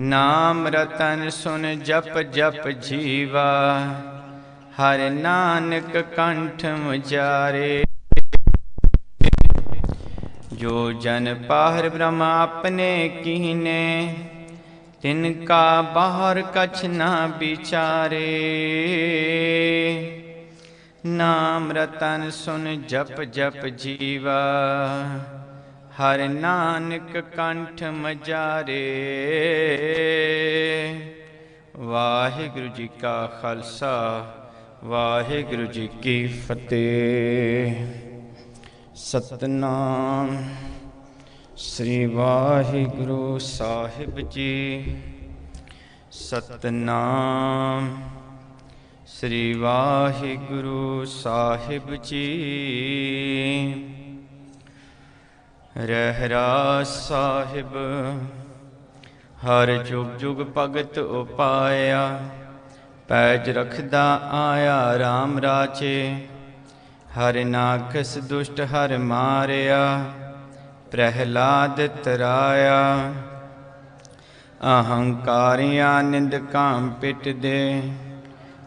ਨਾਮ ਰਤਨ ਸੁਨ ਜਪ ਜਪ ਜੀਵਾ, ਹਰਿ ਨਾਨਕ ਕੰਠ ਮੁਜਾਰੇ। ਜੋ ਜਨ ਪਾਹਰ ਬ੍ਰਹਮ ਆਪਨੇ ਕੀਨੇ, ਤਿਨ ਕਾ ਬਾਹਰ ਕਛ ਨਾ ਵਿਚਾਰੇ। ਨਾਮ ਰਤਨ ਸੁਨ ਜਪ ਜਪ ਜੀਵਾ, ਹਰਿ ਨਾਨਕ ਕੰਠ ਮਜਾਰੇ। ਵਾਹਿਗੁਰੂ ਜੀ ਕਾ ਖਾਲਸਾ, ਵਾਹਿਗੁਰੂ ਜੀ ਕੀ ਫਤਿਹ। ਸਤਨਾਮ ਸ੍ਰੀ ਵਾਹਿਗੁਰੂ ਸਾਹਿਬ ਜੀ। ਸਤਨਾਮ ਸ੍ਰੀ ਵਾਹਿਗੁਰੂ ਸਾਹਿਬ ਜੀ। ਰਹਿਰਾਸ ਸਾਹਿਬ ਹਰ ਜੁਗ ਜੁਗ ਭਗਤ ਉਪਾਇਆ, ਪੈਜ ਰਖਦਾ ਆਇਆ RAM ਰਾਜੇ। ਹਰਿ ਨਾਖਸ ਦੁਸ਼ਟ ਹਰਿ ਮਾਰਿਆ, ਪ੍ਰਹਿਲਾਦ ਤਰਾਇਆ। ਅਹੰਕਾਰੀਆਂ ਨਿੰਦਕਾਂ ਪਿਟ ਦੇ,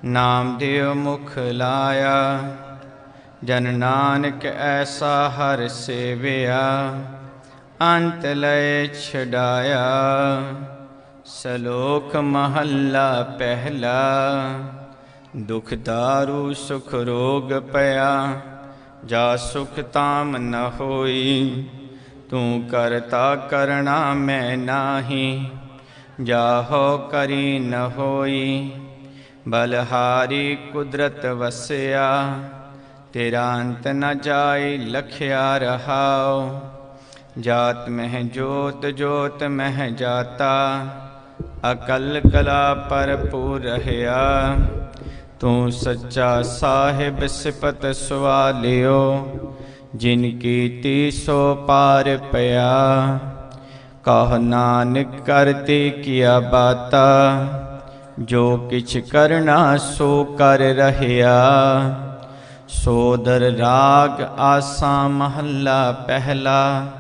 ਨਾਮ ਦਿਓ ਮੁਖ ਲਾਇਆ। ਜਨ ਨਾਨਕ ਐਸਾ ਹਰਿ ਸੇਵਿਆ, ਅੰਤ ਲਏ ਛਡਾਇਆ। ਸਲੋਕ ਮਹੱਲਾ ਪਹਿਲਾ। ਦੁਖ ਦਾਰੂ ਸੁਖ ਰੋਗ ਪਿਆ, ਜਾ ਸੁਖ ਤਾਮ ਨ ਹੋਈ। ਤੂੰ ਕਰਤਾ ਕਰਣਾ ਮੈਂ ਨਾਹੀ, ਜਾਹੋ ਕਰੀ ਨ ਹੋਈ। ਬਲਹਾਰੀ ਕੁਦਰਤ ਵਸਿਆ, ਤੇਰਾ ਅੰਤ ਨ ਜਾਏ ਲਖਿਆ ਰਹਾਉ। ਜਾਤ ਮਹਿ ਜੋਤ ਜੋਤ ਮਹਿ ਜਾਤਾ, ਅਕਲ ਕਲਾ ਭਰਪੂਰ ਰਹਿਆ। ਤੂੰ ਸੱਚਾ ਸਾਹਿਬ ਸਿਫਤ ਸਵਾਲਿਓ, ਜਿਨ ਕੀਤੀ ਸੋ ਪਾਰ ਪਿਆ। ਕਹ ਨਾਨਕ ਕਰਤੇ ਕੀਆ ਬਾਤਾ, ਜੋ ਕਿਛ ਕਰਨਾ ਸੋ ਕਰ ਰਹਿਆ। ਸੋਦਰ ਰਾਗ ਆਸਾ ਮਹੱਲਾ ਪਹਿਲਾ।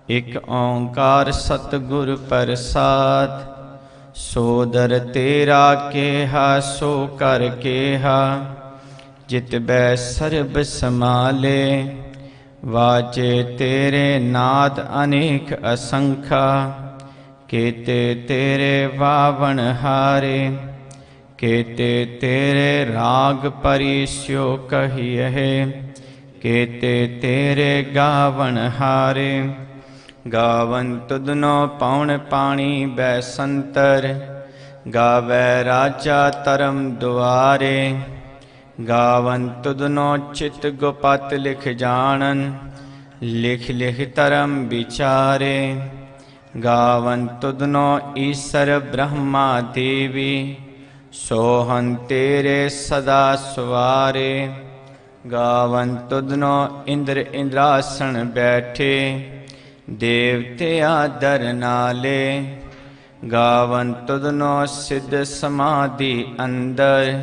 ਇਕ ਓੰਕਾਰ ਸਤਿਗੁਰ ਪ੍ਰਸਾਦਿ, ਸੋਦਰ ਤੇਰਾ ਕੇਹਾ ਸੋ ਕਰ ਕੇਹਾ। ਜਿਤ ਬੈ ਸਰਬ ਸਮਾਲੇ, ਵਾਜੇ ਤੇਰੇ ਨਾਦ ਅਨੇਕ ਅਸੰਖਾ। ਕੇਤੇ ਤੇਰੇ ਵਾਵਣ ਹਾਰੇ, ਕੇਤੇ ਤੇਰੇ ਰਾਗ ਪਰਿਸਿਓ ਕਹੀਏ। ਕੇਤੇ ਤੇਰੇ ਗਾਵਣ ਹਾਰੇ, ਗਾਵਨ ਤੁਧਨੋ ਪਉਣ ਪਾਣੀ ਬੈ ਸੰਤਰ। ਗਾਵੈ ਰਾਜਾ ਧਰਮ ਦੁਆਰੇ, ਗਾਵਨ ਤੁਧਨੋ ਚਿਤ ਗੁਪਤ ਲਿਖ ਜਾਣਨ। ਲਿਖ ਲਿਖ ਧਰਮ ਵਿਚਾਰੇ, ਗਾਵਨ ਤੁਧਨੋ ਈਸਰ ਬ੍ਰਹਮਾ ਦੇਵੀ। ਸੋਹੰ ਤੇਰੇ ਸਦਾ ਸਵਾਰੇ, ਗਾਵਨ ਤੁਧਨੋ ਇੰਦਰ ਇੰਦਰਾਸਣ ਬੈਠੇ। ਦੇਵਤੇ ਆਦਰ ਨਾਲੇ, ਗਾਵਨ ਤੁਧਨੋ ਸਿੱਧ ਸਮਾਧੀ ਅੰਦਰ।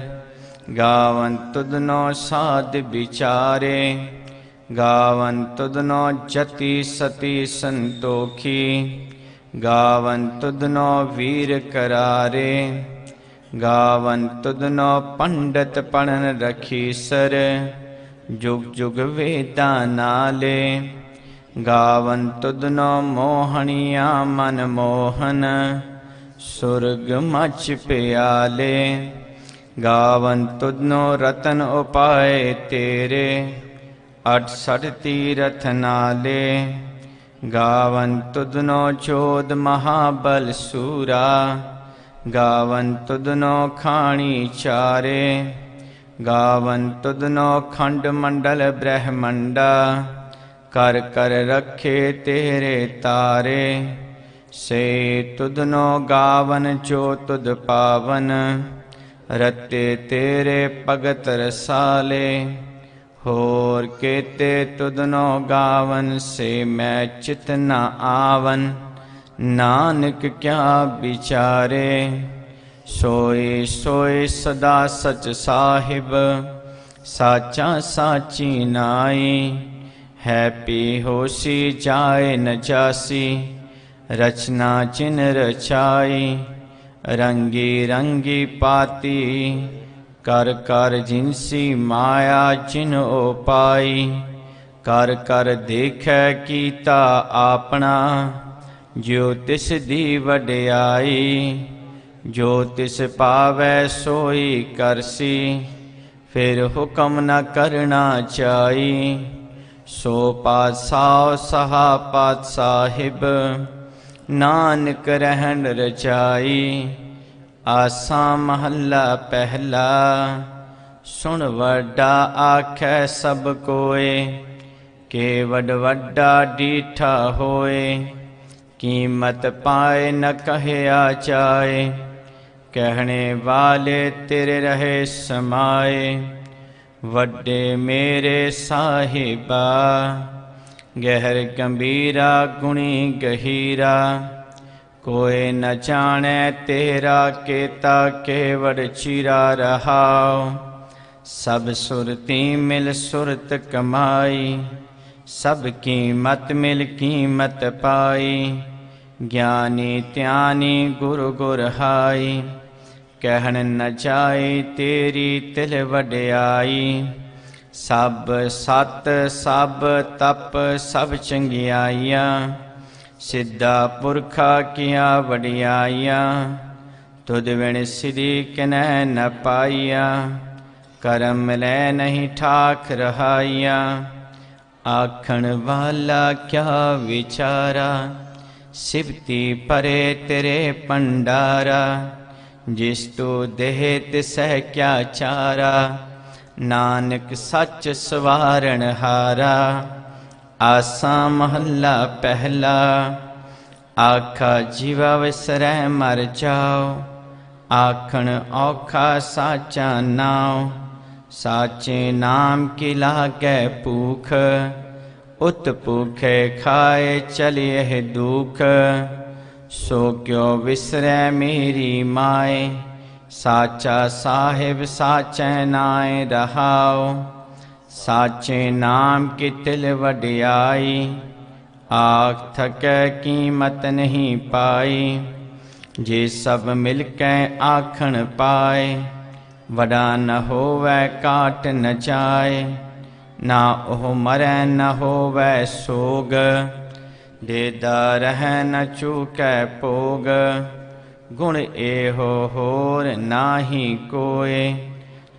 ਗਾਵਨ ਤੁਧਨੋ ਸਾਧ ਵਿਚਾਰੇ, ਗਾਵਨ ਤੁਧਨੋ ਜਤੀ ਸਤੀ ਸੰਤੋਖੀ। ਗਾਵਨ ਤੁਧਨੋ ਵੀਰ ਕਰਾਰੇ, ਗਾਵਨ ਤੁਧਨੋ ਪੰਡਤ ਪੜਨ ਰਖੀਸਰ। ਜੁਗ ਜੁਗ ਵੇਦਾਂ ਨਾਲੇ, ਗਾਵਨ ਤੁਧਨੋ ਮੋਹਣੀਆਂ ਮਨ ਮੋਹਨ। ਸੁਰਗ ਮਚ ਪਿਆਲੇ, ਗਾਵਨ ਤੁਧਨੋ ਰਤਨ ਉਪਾਏ ਤੇਰੇ। 68 ਤੀਰਥ ਨਾਲੇ, ਗਾਵਨ ਤੁਧਨੋ ਚੋਦ ਮਹਾਬਲ ਸੂਰਾ। ਗਾਵਨ ਤੁਧਨੋ ਖਾਣੀ ਚਾਰੇ, ਗਾਵਨ ਤੁਧਨੋ ਖੰਡ ਮੰਡਲ ਬ੍ਰਹਮੰਡਾ। ਕਰ ਕਰ ਰੱਖੇ ਤੇਰੇ ਤਾਰੇ, ਸੇ ਤੁਧਨੋ ਗਾਵਨ ਜੋ ਤੁਧ ਪਾਵਨ। ਰਤੇ ਤੇਰੇ ਭਗਤ ਰਸਾਲੇ, ਹੋਰ ਕੇਤੇ ਤੁਧਨੋ ਗਾਵਨ। ਸੇ ਮੈਂ ਚਿਤ ਨ ਆਵਨ, ਨਾਨਕ ਕਿਆ ਵਿਚਾਰੇ। ਸੋਏ ਸੋਏ ਸਦਾ ਸਚ ਸਾਹਿਬ, ਸਾਚਾ ਸਾਚੀ ਨਾਈ। ਹੈ ਪੀ ਹੋਸੀ ਜਾਏ ਨ ਜਾਸੀ, रचना चिन रचाई, रंगी रंगी पाती, कर कर जिनसी माया जिन उपाई। कर कर देखै कीता आपना, ज्यो तिस दी वड्याई। जो तिस पावै सोई करसी, फिर हुक्म न करना चाही। सो पातशाह सहा पात साहिब, नानक रहन रचाई। आसा महला पहला, सुन वड्डा आखै सब कोय। के वड वड्डा डीठा होए, कीमत पाए न कहया जाए। कहने वाले तेरे रहे समाए, वड्डे मेरे साहिबा। गहर गंभीरा गुणी गहीरा, कोई न जाने तेरा केता केवड़ चिरा रहाओ। सब सुरती मिल सुरत कमाई, सब कीमत मिल कीमत पाई। ज्ञानी त्यानी गुरु गुर हाई, कहन न जाए तेरी तिल वड्याई। सब सत सब तप सब चंगियाइयां, सिद्धा पुरखा किया वड्याइयां। तुद बिन सिद्धि किनै न पाइया, करम मिलै नहीं ठाक रहाइया। आखण वाला क्या विचारा, सिवती परे तेरे भंडारा। जिस तू देह तिसै क्या चारा, नानक सच सवारण हारा। आसा महला पहला, आखा जीवा विसरै मर जाओ। आखण औखा साचा नाव, साचे नाम की लागै भूख। उत भूखे खाए चलिए दुख, सो क्यों विसरै मेरी माए। साचा साहिब साचै नाय रहाओ, साचे नाम की तिल वड्याई। आख थकै कीमत नहीं पाई, जे सब मिलकै आखण पाए। वडा न होवै काट न जाए, ना ओह मरै न होवै सोग। देदा रहै न चूकै भोग, गुण एहो होर नाहि कोय।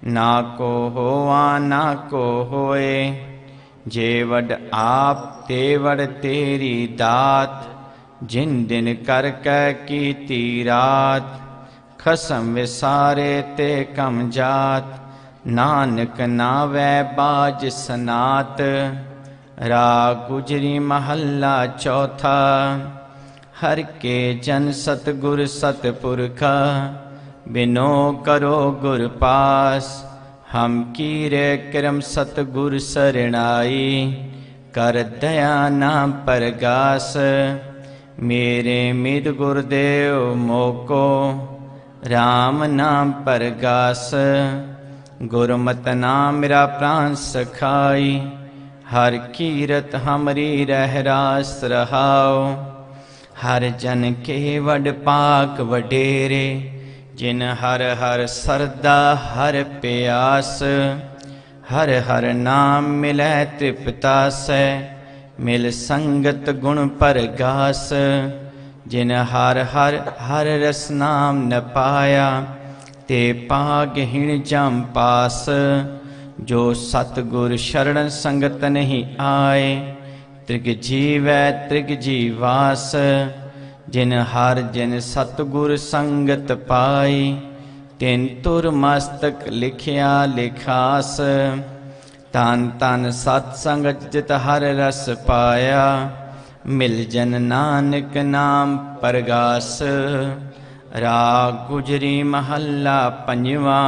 ना को होवा ना को होए, जे वड आप ते वड तेरी दात। जिन दिन करकै कीती रात, खसम विसारे ते कम जात। नानक नावै बाज सनात, राग गुजरी महला चौथा। हर के जन सतगुर सतपुरखा, बिनो करो गुर पास। हम कीरे करम सतगुर सरणाई, कर दया नाम परगास। मेरे मित गुरदेव मोको, राम नाम परगास। गुरमत नाम मेरा प्राण सखाई, हर कीरत हमरी रहरास रहाओ। हर जन के वड पाक वडेरे, जिन हर हर सरदा हर प्यास। हर हर नाम मिलै तृप्तासै, मिल संगत गुण परगास। जिन हर हर हर रस नाम न पाया, ते पागहीन जम पास। जो सतगुर शरण संगत नहीं आए, त्रिग जीवै त्रिग जीवास। जिन हर जिन सतगुर संगत पाई, तिन तुर मस्तक लिखिया लिखास। तन तन सतसंग जित हर रस पाया, मिल जन नानक नाम परगास। राग गुजरी महला पंजवा,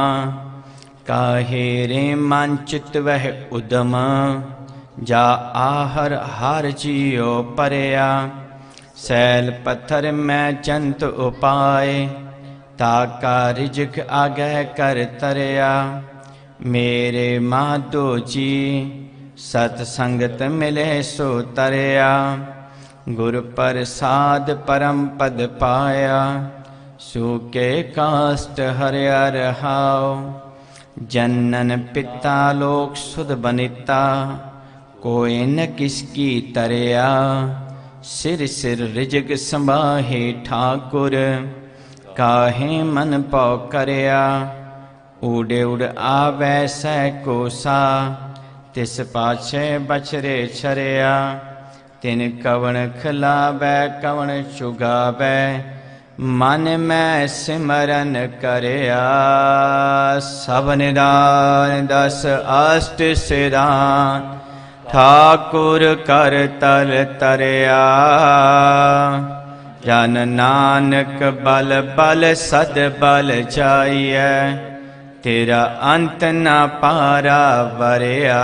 काहे रे मन चित वह उदम। जा आहर हर जियो परया, सैल पत्थर में जंत उपाय। ताका रिजक आगे कर तरया, मेरे माधो जी सतसंगत मिले सो तरया। गुर प्रसाद परम पद पाया, सूके काष्ट हरिया रहाओ। जनन पिता लोक सुध बनिता, कोई न किसकी तरया। सिर सिर रिजग संभाहे ठाकुर, काहे मन पौ करया। उड़े उड़ आवै सह कोसा, तिस पाछे बछरे छरया। तिन कवण खिलावै कवण चुगावै, मन मैं सिमरन करया। सब निदान दस अष्ट सिरान, ठाकुर कर तल तरया। जन नानक बल बल सद बल जाइए, तेरा अंत न पारा वरया।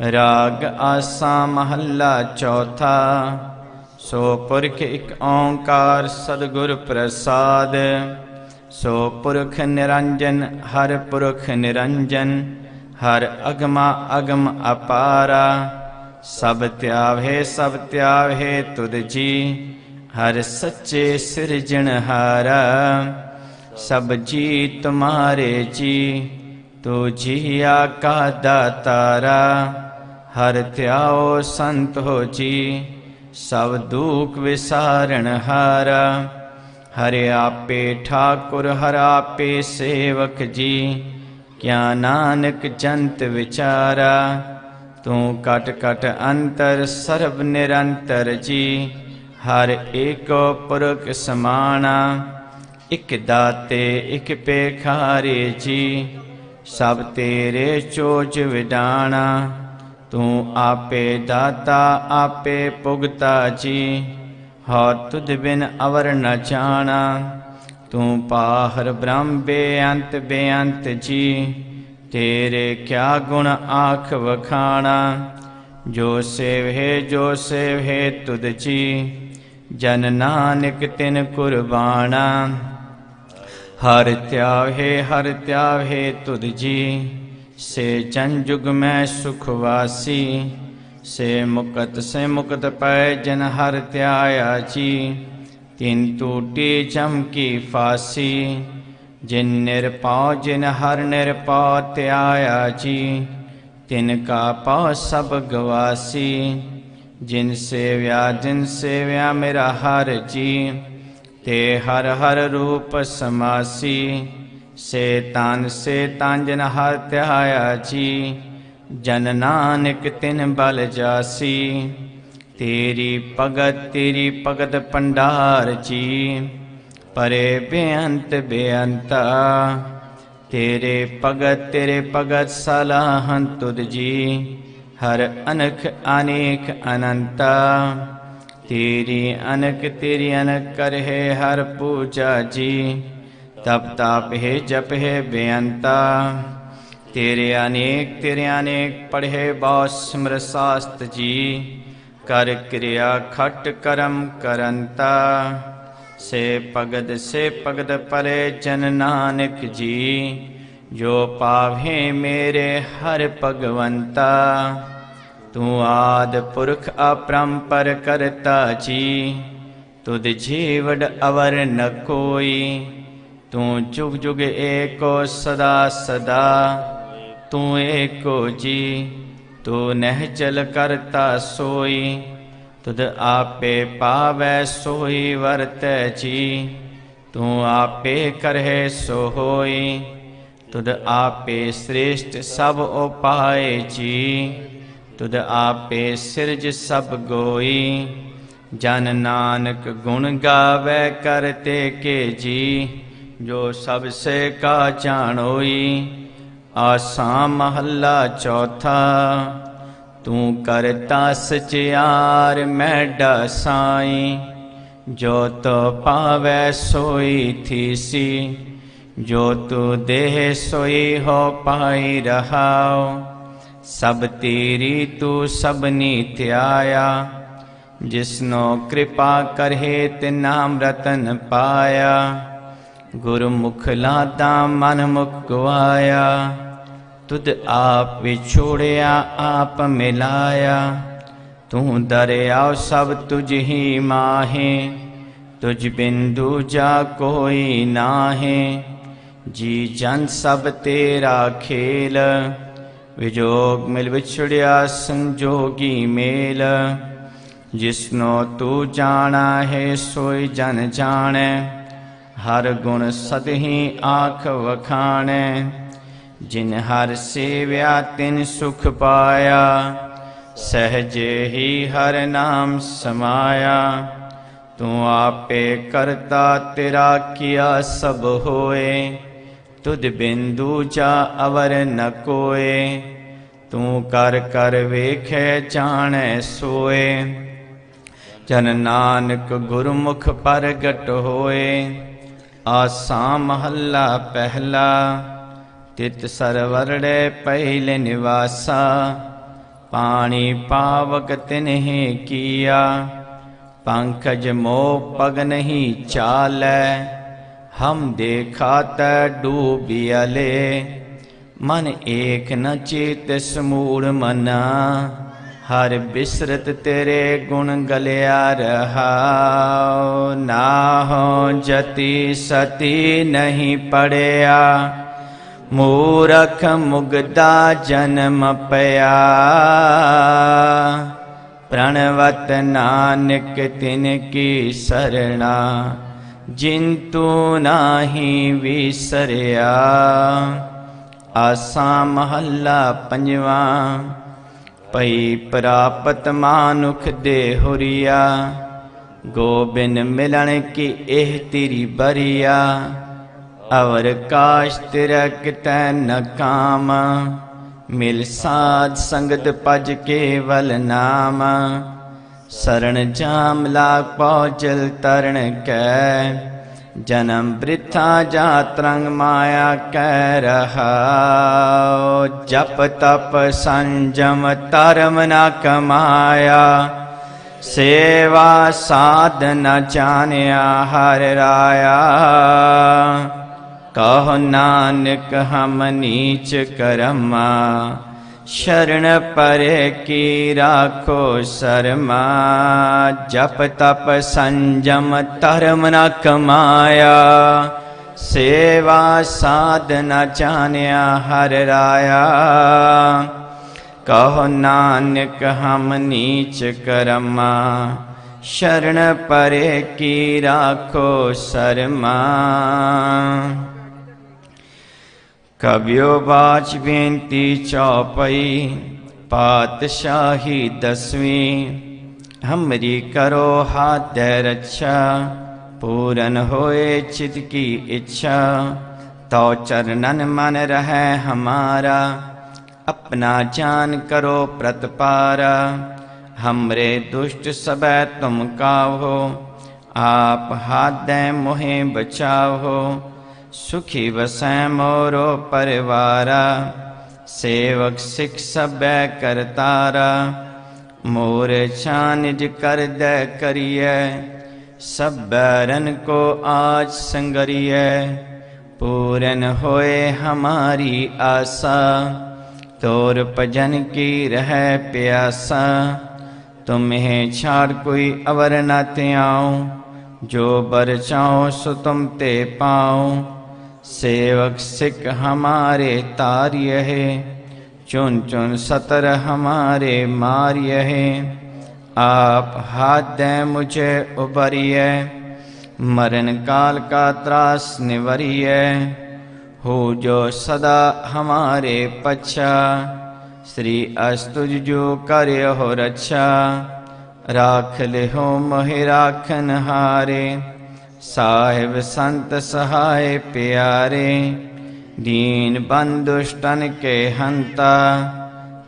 राग आसा महला चौथा। सो पुरख एक ओंकार सदगुर प्रसाद, सो पुरख निरंजन हर पुरख निरंजन। हर अगमा अगम अपारा, सब त्यावे तुद जी। हर सच्चे सिरजनहारा, सब जी तुम्हारे जी। तू जिया का दातारा, हर त्याओ संत हो जी। सब दुख विसारण हारा, हरे आपे ठाकुर हर आपे सेवक जी। क्या नानक जंत विचारा, तू कट कट अंतर सर्व निरंतर जी। हर एको पुरख समाना, इक दाते इक पेखारे जी। सब तेरे चोज विडाना, तू आपे दाता आपे पुगता जी। हो तुद बिन अवर न जाना, तू पाहर ब्रह्म बेअंत जी। तेरे क्या गुण आख वखाना, जो सेवे तुद जी। जन नानक तिन कुर्बाना, हर त्यावे तुद जी। से जन जुग में सुखवासी, से मुकत पै जन हर त्याया जी। तिन टूटी जम की फांसी, जिन निरपौ जिन हर निरपौ त्याया जी। तिनका पौ सब गवासी, जिन सेव्या मेरा हर जी। ते हर हर रूप समासी, से तान जन हर त्याया जी। जन नानक तिन बल जासी, तेरी भगत पंडार जी। परे बेअंता, तेरे भगत सलाहन तुद जी। हर अनख अनेक अनंता, तेरी अनक करहे हर पूजा जी। तप ताप है जप है बेअंता, तेरे अनेक पढ़े बहु सिमर शास्त्र जी। कर क्रिया खट करम करंता, से भगत परे जन नानक जी। जो पावे मेरे हर भगवंता, तू आद पुरख अपरंपर करता जी। तुद जीवड अवर न कोई, तू जुग जुग एको सदा सदा। तू एको जी, तू नहचल करता सोई। तुद आपे पावै सोई वरतै जी। तू आपे करहे सो होई, तुद आपे श्रेष्ठ सब उपाय जी। तुद आपे सिरज सब गोई, जन नानक गुण गावै करते के जी। जो सबसे का जानोई, आसा महला चौथा। तू करता सचियार मैडा साई, जो तो पावै सोई थीसी। जो तू देह सोई हो पाई रहाओ, सब तेरी तू सबनी त्याया। जिसनो कृपा करहे तिनाम रतन पाया। गुरमुख लादा मन मुख गवाया, तुद आप विछोड़िया आप मिलाया। तू दरियाव सब तुझ ही माहे, तुझ बिन दूजा कोई नाहे। जी जन सब तेरा खेल, विजोग मिल विछुड़िया संजोगी मेल। जिसनो तू जाना है सोई जन जाने, हर गुण सदही आँख वखाणे। जिन हर सेव्या तिन सुख पाया, सहजे ही हर नाम समाया। तू आपे करता तेरा किया सब होए, तुध बिन दूजा अवर न कोए। तू कर कर वेखे जाने सोए, जन नानक गुरमुख परगट होए। आसा महला पहला, तित सरवरड़े पहले निवासा। पानी पावक तिन्हें किया, पंकज मोह पग नहीं चालै। हम देखा तै डूबियले, मन एक न चेत समूढ़ मना। हर बिसरत तेरे गुण गलिया रहा, नाहो जति सती नहीं पड़या। मूरख मुगदा जन्म पया, प्रणवत नानक तिनकी सरना। जिंतु नाही विसरया। आसा महला पंजवा, पई प्रापत मानुख दे हुरिया। गोबिंद मिलन की एह तेरी बरिया, अवर काश तिरक तै न काम। मिल साध संगत पज केवल नाम, शरण जाम लाग पौजल तरण कै। जन्म वृथा जा तरंग माया कह रहा, जप तप संजम धर्म न कमाया। सेवा साधना जानिया हर राया, कहो नानक हम नीच कर्मा। शरण परे की राखो शर्मा, जप तप संजम धर्म न कमाया। सेवा साधना जानिया हर राया, कहो नानक हम नीच कर्मा। शरण परे की राखो शर्मा। कवियो बाच बेनती चौपई, पातशाही दसवीं। हमरी करो हाथ रक्षा, पूरन होए चित की इच्छा। तो चरणन मन रहे हमारा, अपना जान करो प्रतपारा। हमरे दुष्ट सबै तुम काहो, आप हाथ दे मोहे बचाओ। सुखी वसै मोरो परिवारा, सेवक सिख सबै करतारा। मोर छानिज कर दे करिए, सब बैरन को आज संगरिए। पूरन होए हमारी आशा, तोर भजन की रह प्यासा। तुम्हें छाड़ कोई अवर न त्याऊं, जो बर चाहो सो तुम ते पाओ। सेवक सिख हमारे तार्य है, चुन चुन सतर हमारे मार्य है। आप हाथ दें मुझे उबरिए, मरण काल का त्रास निवरिए। हो जो सदा हमारे पच्छा, श्री अस्तुज जो कार्य हो रक्षा। राख ले हो मोहि राखन हारे, साहिब संत सहाय प्यारे। दीन बंधुष्टन के हंता,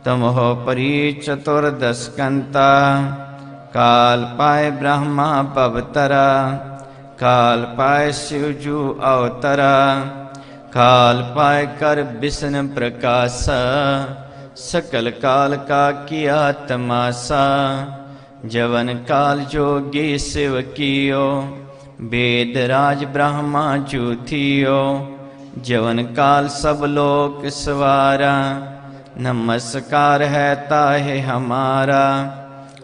तुम हो परी चतुर्दशकंता। काल पाए ब्रह्मा पवतरा, काल पाए शिवजू अवतरा। काल पाए कर विष्णु प्रकाशा, सकल काल का किया तमाशा। जवन काल जोगी शिव कियो, वेद राज ब्रह्मा जूथियो। जवन काल सब लोक सवारा, नमस्कार है ताहे हमारा।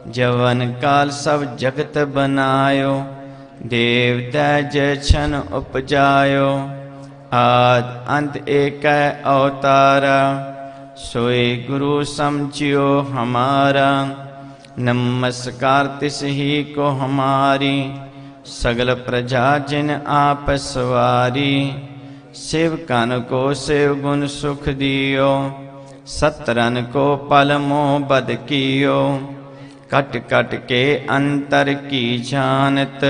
जवन काल सब जगत बनायो, देव तैज छन उपजायो। आद अंत एक अवतारा, सोए गुरु समझियो हमारा। नमस्कार तिस ही को हमारी, सगल प्रजा जिन आप सवारी। शिव कन को शिव गुण सुख दियो, सतरन को पल मोह बद कियो। कट कट के अंतर की जानत,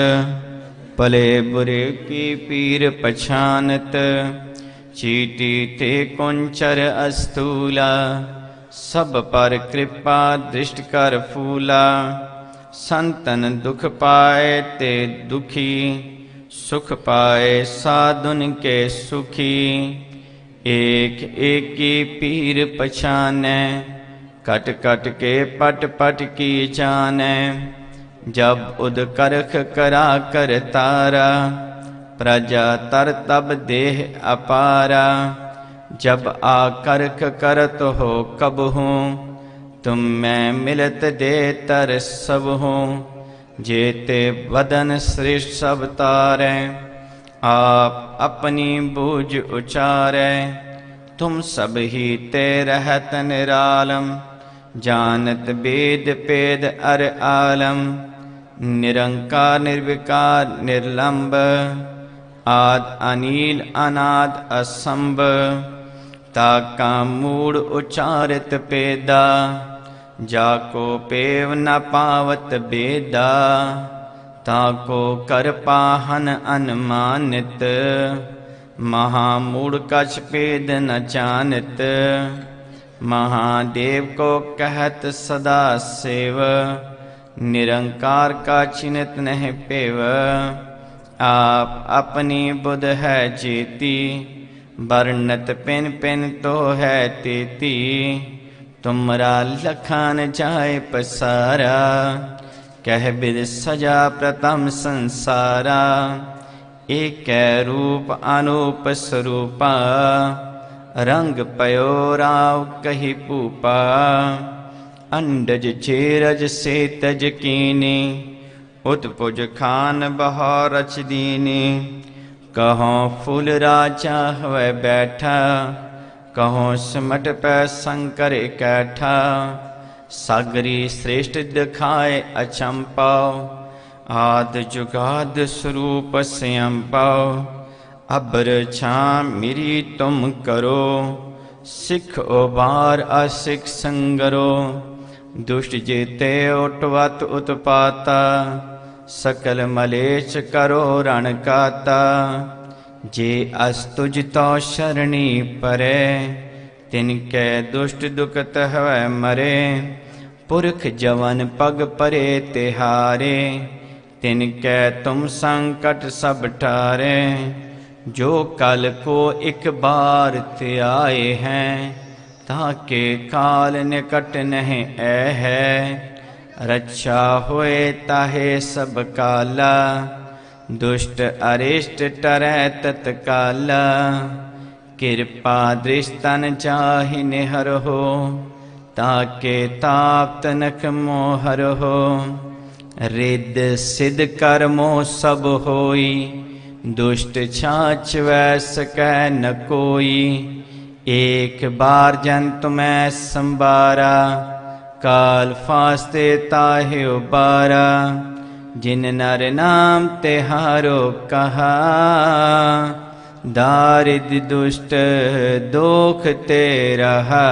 भले बुरे की पीर पछानत। चीटी ते कुंचर अस्थूला, सब पर कृपा दृष्ट कर फूला। संतन दुख पाए ते दुखी, सुख पाए साधुन के सुखी। एक एक की पीर पछाने, कट कट के पट पट की जाने। जब उद करख करा कर तारा, प्रजा तर तब देह अपारा। जब आकर्क करत हो कब हूँ, तुम मैं मिलत दे तर सब हूँ। जेते वदन श्रेष्ठ सब तारे, आप अपनी बूझ उचारे। तुम सब ही ते रहत निरालम, जानत वेद पेद अर आलम। निरंकार निर्विकार निर्लंब, आद अनील अनाद असंभ। ताका मूड उचारित पेदा, जाको पेव न पावत बेदा। ताको कर पाहन अनुमानित, महामूढ़ कछ पेद न जानत। महादेव को कहत सदा सेव, निरंकार का चिन्हत नहीं पेव। आप अपनी बुध है जेती, वर्णत पिन पिन तो है तेती। तुमरा लखान जाए पसारा, कह बिद सजा प्रथम संसारा। एक रूप अनूप स्वरूपा, रंग पयो राव कही पूपा। अंडज चेरज से तज कीनी, उत्पुज खान बहा रच दीनी। कहो फूल राजा हुए बैठा, कहो सिमट पै शंकर कैठा। सागरी श्रेष्ठ दिखाए अचंपाओ, आद जुगाद स्वरूप स्वयं पाओ। अबर छाम मेरी तुम करो, सिख उबार असिख संगरो। दुष्ट जेते उठवत उत्पाता, सकल मलेच करो रण काता। जे अस्तुज तो शरणी परे, तिनके दुष्ट दुखत हवै मरे। पुरख जवन पग परे तिहारे, तिनके तुम संकट सब टारे। जो कल को एक बार ते आए हैं, ताके काल निकट नहीं ऐ है। रक्षा होए ताहे सब काला, दुष्ट अरिष्ट टरै तत्काला। कृपा दृष्टन चाहि निहर हो, ताके ताप तनक मोहर हो। रिद सिद्ध कर्मो सब होई, दुष्ट छाछ वै सकै न कोई। एक बार जन तुम्हें संबारा, काल फास्ते ताहे उबारा। जिन नर नाम तिहारो कहा, दारिद दुष्ट दोख ते रहा।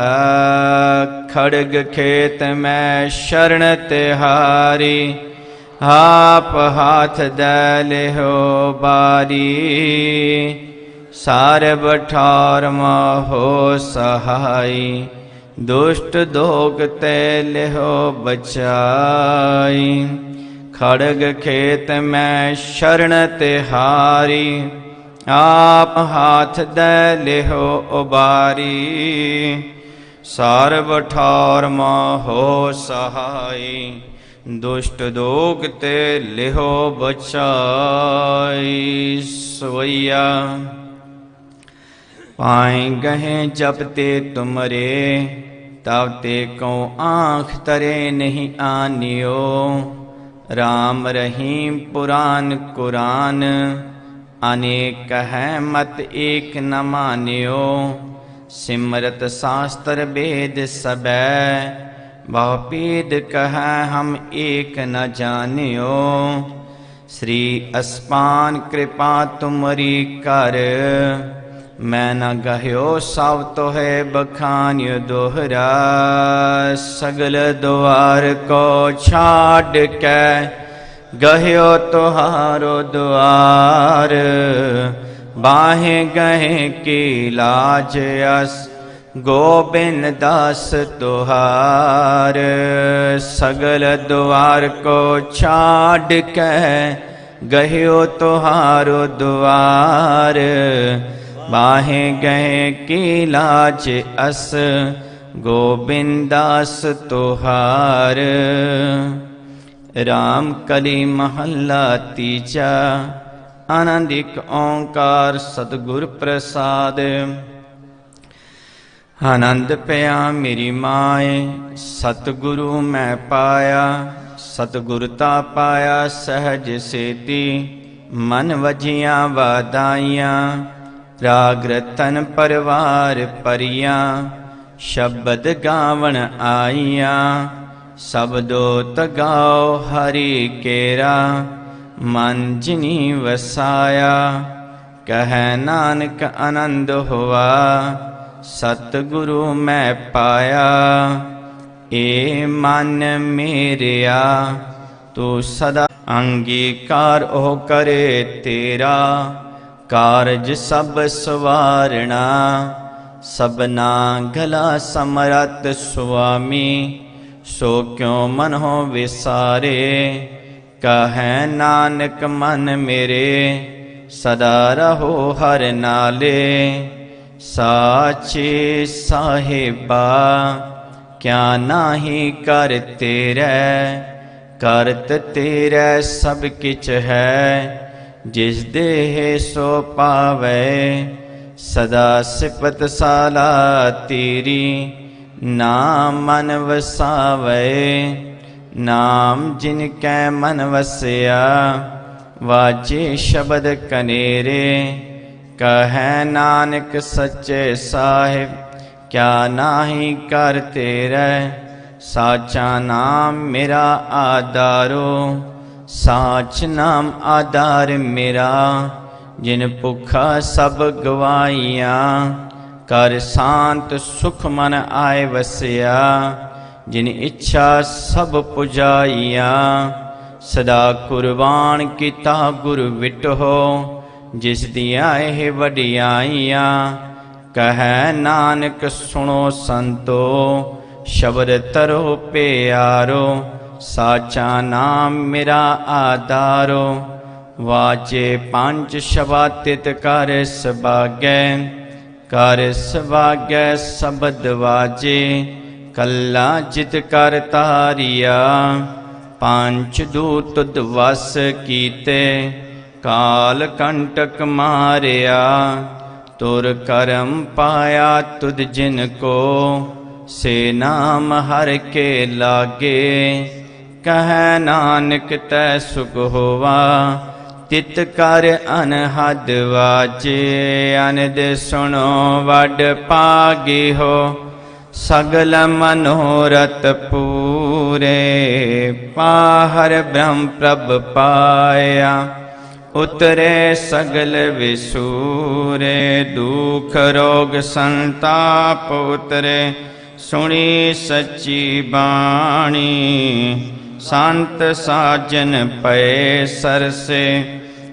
खड़ग खेत में शरण तिहारी, आप हाथ दे लेहो बारी। सार बठार हो सहाई, दुष्ट दोग ते लेहो बचाई। खड़ग खेत में शरण तिहारी, आप हाथ दे लेहो उबारी। सार बठार हो सहाई, दुष्ट दोग ते लेहो बचाई। सोइया पाए गहे जब ते तुमरे, तब ते को आँख तरे नहीं आनियो। राम रहीम पुराण कुरान, अनेक है मत एक न मानियो। सिमरत शास्त्र वेद सबै, बहुपेद कह हम एक न जानियो। श्री अस्पान कृपा तुमरी कर, मैं न गह्यो सब तोहे बखान्य दोहरा। सगल द्वार को छाड़ के, गह्यो तुहारो द्वार। बाहे गहे की लाज अस, गोबिंद दास तुहार। सगल द्वार को छाड़ के, गह्यो तुहारो द्वार। बाहे गए की लाज अस, गोबिंदास तुहार। राम कली महला तीजा, आनंदिक ओंकार सतगुर प्रसाद। आनंद पया मेरी माए, सतगुरु मैं पाया। सतगुरता पाया सहज सेती, मन वजियां वादाइयां। राग रतन परवार परियां, शब्द गावण आईयां। शब्दोत गाओ हरि केरा, मन जिनी वसाया। कह नानक आनंद हुआ, सतगुरु मैं पाया। ए मन मेरिया तू सदा अंगीकार ओ करे तेरा। कारज सब सवारणा, सबना गला समरत स्वामी। सो क्यों मन हो विसारे, कहे नानक मन मेरे। सदा रहो हर नाले, साचे साहिबा। क्या नाही कर तेरे, करत तेरे सब किछ है। जिस देह सो पावे, सदा सिपत साला तेरी। नाम मन वसावे, नाम जिनकै मन वसया। वाजे शब्द कनेरे, कहे नानक सच्चे साहिब। क्या नाही कर तेरे, साचा नाम मेरा आधारो। साच नाम आधार मेरा, जिन भुखा सब गवाइयां। कर शांत सुख मन आए वसिया, जिन इच्छा सब पुजाइयां। सदा कुर्बान किता गुर विटहो, जिस दिया एह वडियाइयां। कहे नानक सुनो संतो, शब्द तरो प्यारो। साचा नाम मेरा आधारो, वाजे पंच शबातित कर सभागै। कर सभागै शब्द वाजे, कल्ला जित कर तारिया। पंच दूत वस कीते, काल कंटक मारिया। तुर करम पाया तुद जिनको, से नाम हर के लागे। कह नानक तै सुख होवा, तित कर अनहद वाजे। अनद सुनो वड पागी हो, सगल मनोरथ पूरे। पाहर ब्रह्म प्रभ पाया, उतरे सगल विसूरे। दुख रोग संताप उतरे, सुनी सच्ची बाणी। संत साजन पए सरसे,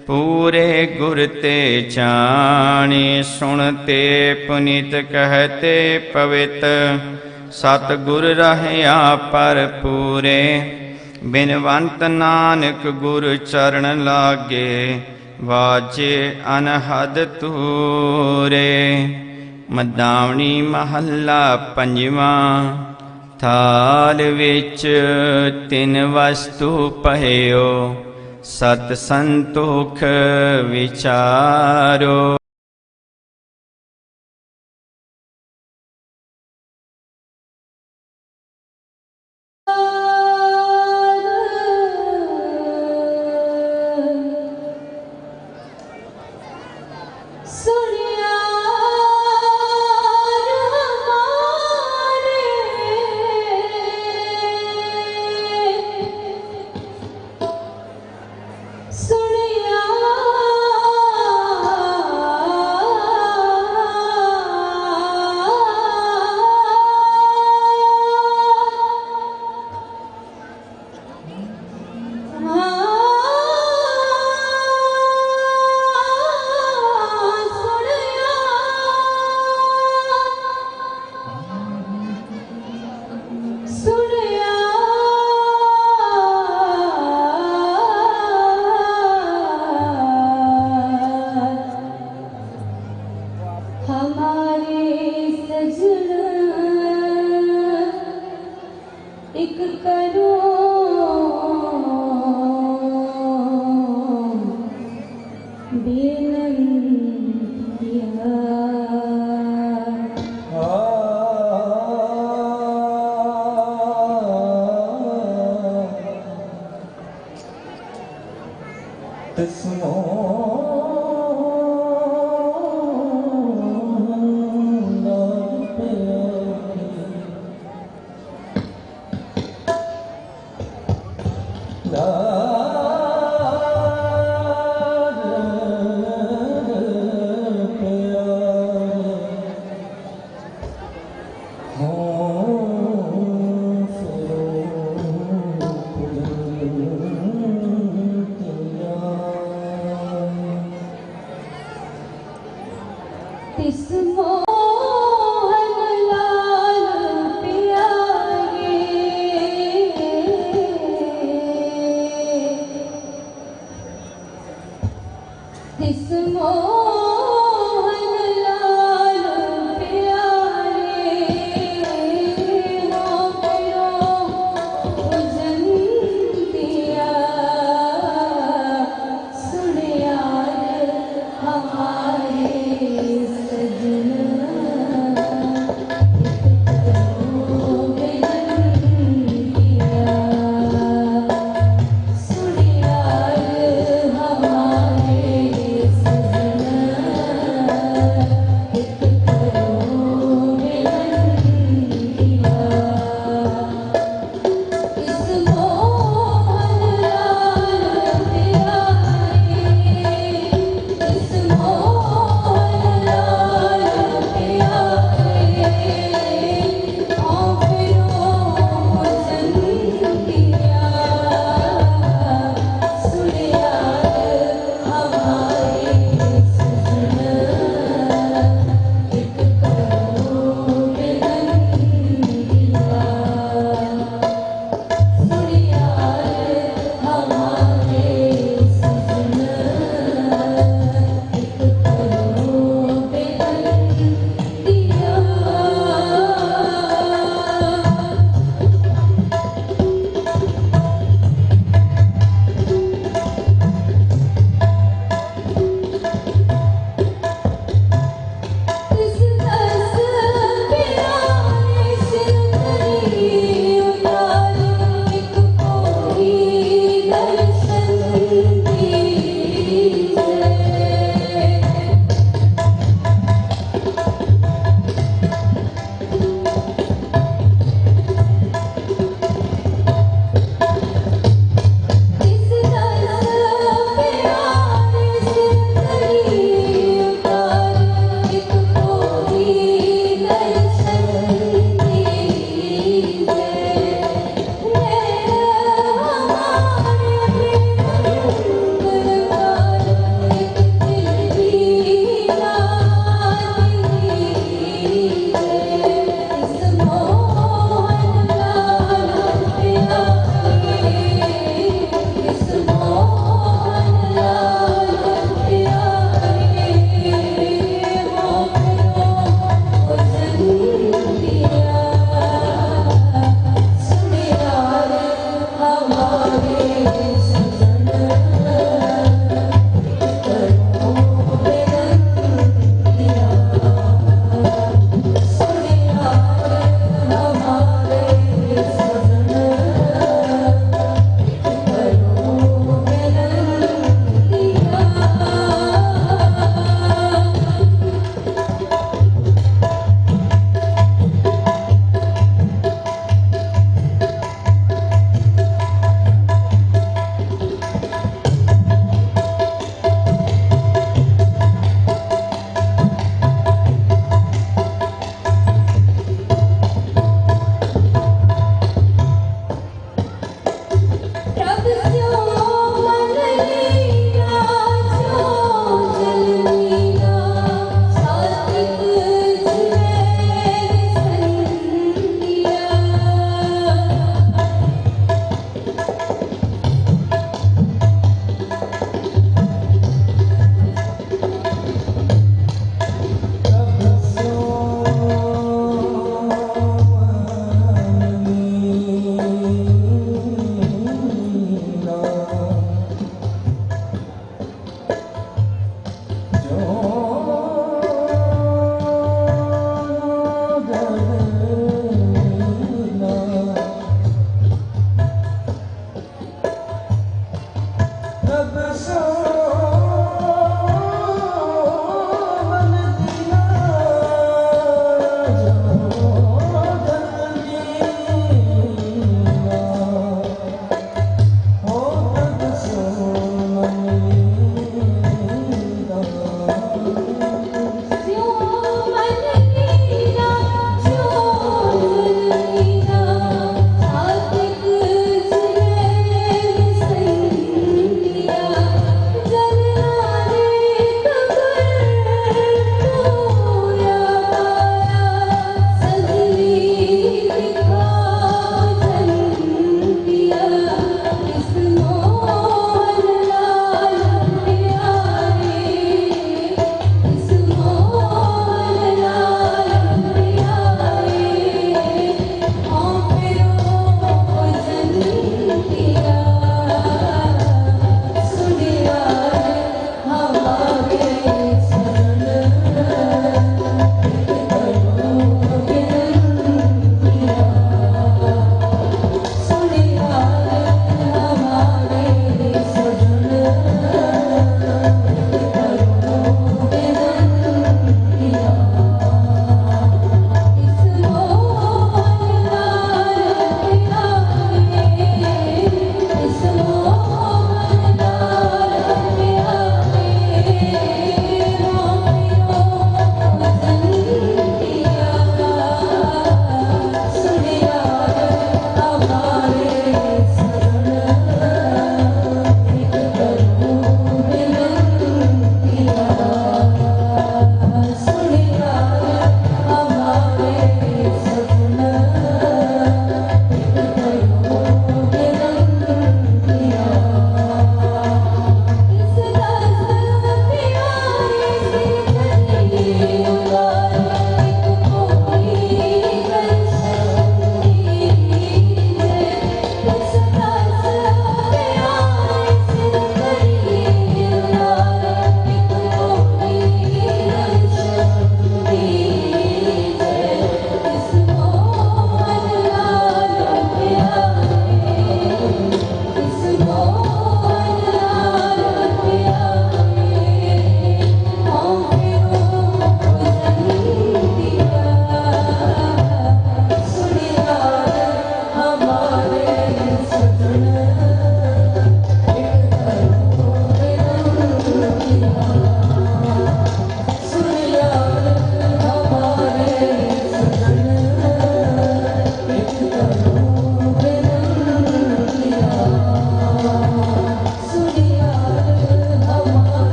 पूरे गुर ते जानी। सुनते पुनीत कहते पवित, सतगुर रहया पर पूरे। बिनवंत नानक गुर चरण लागे, वाजे अनहद तूरे। मदावनी महला पंजवा। थाल विच तिन वस्तु पहयो, सत संतोख विचारो। ਤਿਸ ਮੋਹਨ ਲਾਲ ਪਿਆਰੇ ਤਿਸ ਮੋਹਨ